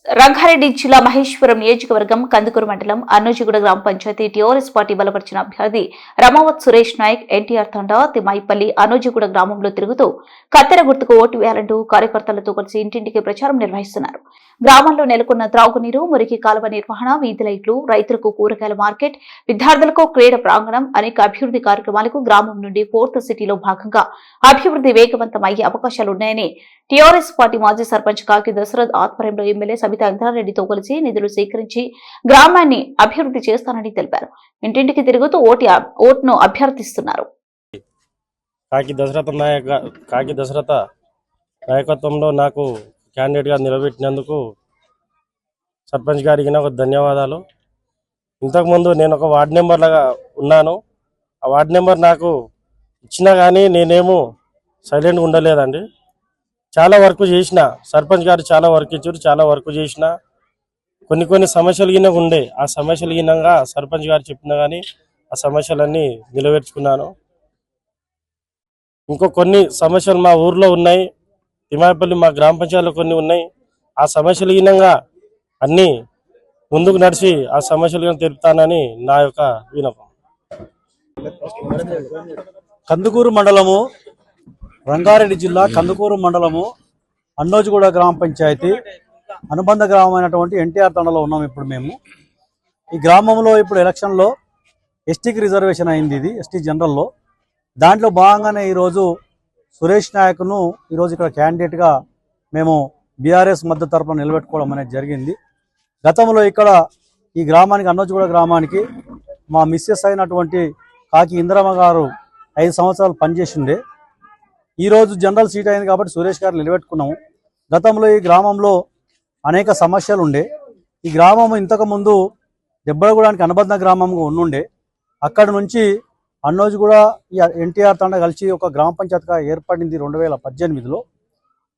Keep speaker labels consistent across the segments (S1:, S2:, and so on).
S1: రంగారెడ్డి జిల్లా మహేశ్వరం నియోజకవర్గం కందుకూరు మండలం అన్నోజిగూడ గ్రామ పంచాయతీ టీఆర్ఎస్ పార్టీ బలపరిచిన అభ్యర్థి రమావత్ సురేష్ నాయక్ ఎన్టీఆర్ తండా తిమ్మాయిపల్లి అన్నోజిగూడ గ్రామంలో తిరుగుతూ కత్తెర గుర్తుకు ఓటు వేయాలంటూ కార్యకర్తలతో కలిసి ఇంటింటికి ప్రచారం నిర్వహిస్తున్నారు. గ్రామంలో నెలకొన్న త్రాగునీరు, మురికి కాలువ నిర్వహణ, వీధి లైట్లు, రైతులకు కూరగాయల మార్కెట్, విద్యార్థులకు క్రీడా ప్రాంగణం, అనేక అభివృద్ధి కార్యక్రమాలకు గ్రామం నుండి ఫోర్త్ సిటీలో భాగంగా అభివృద్ధి వేగవంతం అయ్యే అవకాశాలున్నాయని టీఆర్ఎస్ పార్టీ మాజీ సర్పంచ్ కాకి దశరథ్ ఆధ్వర్యంలో ఎమ్మెల్యే సబితా ఇంద్రారెడ్డితో కలిసి నిధులు సేకరించి గ్రామాన్ని అభివృద్ధి చేస్తానని తెలిపారు. ఇంటింటికి తిరుగుతూ ఓటును అభ్యర్థిస్తున్నారు.
S2: కాకి దశరథ నాయకత్వంలో నాకు క్యాండిడేట్ గా నిలబెట్టినందుకు సర్పంచ్ గారికి ఒక ధన్యవాదాలు. ఇంతకుముందు నేను ఒక వార్డు నెంబర్ లాగా ఉన్నాను. ఆ వార్డు నెంబర్ నాకు ఇచ్చినా కానీ నేనేమో సైలెంట్గా ఉండలేదండి. చాలా వర్క్ చేసిన, సర్పంచ్ గారు చాలా వర్క్ ఇచ్చారు, చాలా వర్క్ చేసిన. కొన్ని సమస్యలు గిన ఉండే, ఆ సమస్యలు గినంగా సర్పంచ్ గారు చెప్పినా కానీ ఆ సమస్యలన్నీ నిలవేర్చుకున్నాను. ఇంకో కొన్ని సమస్యలు మా ఊర్లో ఉన్నాయి, తిమ్మాయిపల్లి మా గ్రామ పంచాయతీలో కొన్ని ఉన్నాయి. ఆ సమస్యలు గినంగా అన్నీ ముందుకు నడిచి ఆ సమస్యలు తెలుపుతానని నా యొక్క విన్నపం.
S3: కందుకూరు మండలము, రంగారెడ్డి జిల్లా కందుకూరు మండలము అన్నోజిగూడ గ్రామ పంచాయతీ అనుబంధ గ్రామమైనటువంటి ఎన్టీఆర్ తండలో ఉన్నాం. ఇప్పుడు మేము ఈ గ్రామంలో ఇప్పుడు ఎలక్షన్లో ఎస్టీకి రిజర్వేషన్ అయింది, ఇది ఎస్టీ జనరల్లో. దాంట్లో భాగంగానే ఈరోజు సురేష్ నాయక్ను ఈరోజు ఇక్కడ క్యాండిడేట్గా మేము బీఆర్ఎస్ మద్దతు తరపున నిలబెట్టుకోవడం అనేది జరిగింది. గతంలో ఇక్కడ ఈ గ్రామానికి, అన్నోజిగూడ గ్రామానికి మా మిస్సెస్ అయినటువంటి కాకి ఇంద్రమ్మ గారు 5 సంవత్సరాలు పనిచేసిండే. ఈరోజు జనరల్ సీట్ అయింది కాబట్టి సురేష్ గారు నిలబెట్టుకున్నాము. గతంలో ఈ గ్రామంలో అనేక సమస్యలు ఉండే. ఈ గ్రామం ఇంతకుముందు దెబ్బగూడానికి అనుబంధ గ్రామంగా ఉండుండే. అక్కడి నుంచి అన్నోజిగూడ ఈ ఎన్టీఆర్ తండ కలిసి ఒక గ్రామ పంచాయతీగా ఏర్పడింది 2018లో.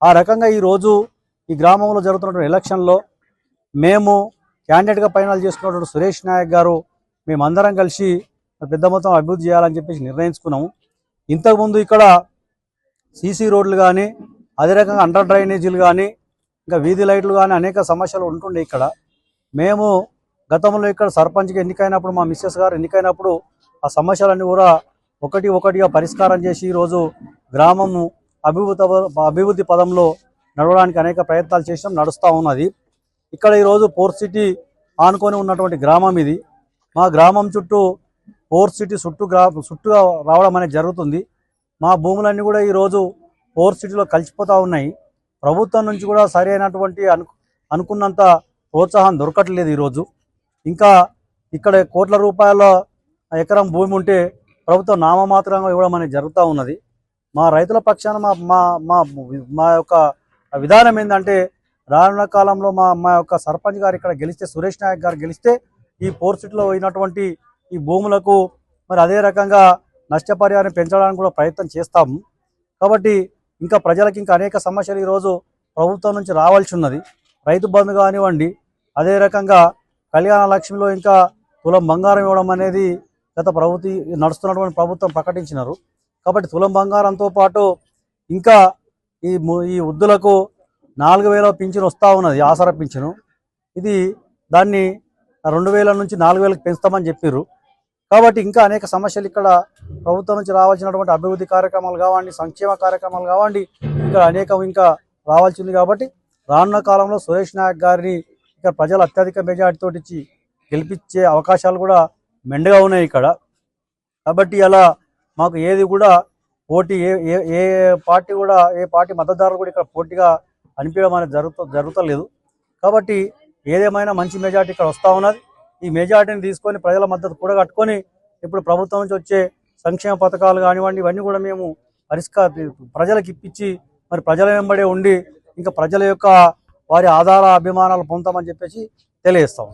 S3: ఆ రకంగా ఈరోజు ఈ గ్రామంలో జరుగుతున్నటువంటి ఎలక్షన్లో మేము క్యాండిడేట్గా ఫైనల్ చేసుకున్నటువంటి సురేష్ నాయక్ గారు మేమందరం కలిసి పెద్ద మొత్తం అభివృద్ధి చేయాలని చెప్పేసి నిర్ణయించుకున్నాము. ఇంతకుముందు ఇక్కడ సీసీ రోడ్లు కానీ, అదే రకంగా అండర్ డ్రైనేజీలు కానీ, ఇంకా వీధి లైట్లు కానీ అనేక సమస్యలు ఉంటుండే. ఇక్కడ మేము గతంలో ఇక్కడ సర్పంచ్గా ఎన్నికైనప్పుడు, మా మిస్సెస్ గారు ఎన్నికైనప్పుడు ఆ సమస్యలన్నీ కూడా ఒకటిగా పరిష్కారం చేసి ఈరోజు గ్రామము అభివృద్ధి పదంలో నడవడానికి అనేక ప్రయత్నాలు చేసినాం, నడుస్తూ ఉన్నది. ఇక్కడ ఈరోజు ఫోర్త్ సిటీ ఆనుకొని ఉన్నటువంటి గ్రామం ఇది. మా గ్రామం చుట్టూ ఫోర్త్ సిటీ చుట్టూగా రావడం అనేది జరుగుతుంది. మా భూములన్నీ కూడా ఈరోజు ఫోర్త్ సిటీలో కలిసిపోతూ ఉన్నాయి. ప్రభుత్వం నుంచి కూడా సరి అయినటువంటి అనుకున్నంత ప్రోత్సాహం దొరకట్లేదు. ఈరోజు ఇంకా ఇక్కడ కోట్ల రూపాయల ఎకరం భూమి ఉంటే ప్రభుత్వం నామమాత్రంగా ఇవ్వడం అనేది జరుగుతూ ఉన్నది. మా రైతుల పక్షాన మా యొక్క విధానం ఏంటంటే, రానున్న కాలంలో మా యొక్క సర్పంచ్ గారు ఇక్కడ గెలిస్తే, సురేష్ నాయక్ గారు గెలిస్తే, ఈ ఫోర్త్ సిటీలో అయినటువంటి ఈ భూములకు మరి అదే రకంగా నష్టపరిహారం పెంచడానికి కూడా ప్రయత్నం చేస్తాము. కాబట్టి ఇంకా ప్రజలకు ఇంకా అనేక సమస్యలు ఈరోజు ప్రభుత్వం నుంచి రావాల్సి ఉన్నది. రైతు బంధు కానివ్వండి, అదే రకంగా కళ్యాణ లక్ష్మిలో ఇంకా తులం బంగారం ఇవ్వడం అనేది గత నడుస్తున్నటువంటి ప్రభుత్వం ప్రకటించినారు. కాబట్టి తులం బంగారంతో పాటు ఇంకా ఈ వృద్ధులకు 4000 పింఛను వస్తూ ఉన్నది, ఆసరా పింఛను. ఇది దాన్ని 2000 నుంచి 4000కి పెంచుతామని చెప్పారు. కాబట్టి ఇంకా అనేక సమస్యలు ఇక్కడ ప్రభుత్వం నుంచి రావాల్సినటువంటి అభివృద్ధి కార్యక్రమాలు కావండి, సంక్షేమ కార్యక్రమాలు కావండి, ఇక్కడ అనేకం ఇంకా రావాల్సింది. కాబట్టి రానున్న కాలంలో సురేష్ నాయక్ గారిని ఇక్కడ ప్రజలు అత్యధిక మెజార్టీతో ఇచ్చి గెలిపించే అవకాశాలు కూడా మెండుగా ఉన్నాయి ఇక్కడ. కాబట్టి అలా మాకు ఏది కూడా పోటీ ఏ పార్టీ మద్దతుదారులు కూడా ఇక్కడ పోటీగా అనిపించడం అనేది జరుగుతలేదు. కాబట్టి ఏదేమైనా మంచి మెజార్టీ ఇక్కడ వస్తూ ఉన్నది. ఈ మెజార్టీని తీసుకొని ప్రజల మద్దతు కూడా కట్టుకొని ఇప్పుడు ప్రభుత్వం నుంచి వచ్చే సంక్షేమ పథకాలు కానివ్వండి, ఇవన్నీ కూడా మేము ప్రజలకు ఇప్పించి మరి ప్రజల వెంబడే ఉండి ఇంకా ప్రజల యొక్క వారి ఆధార అభిమానాలు పొందుతామని చెప్పేసి తెలియజేస్తాం.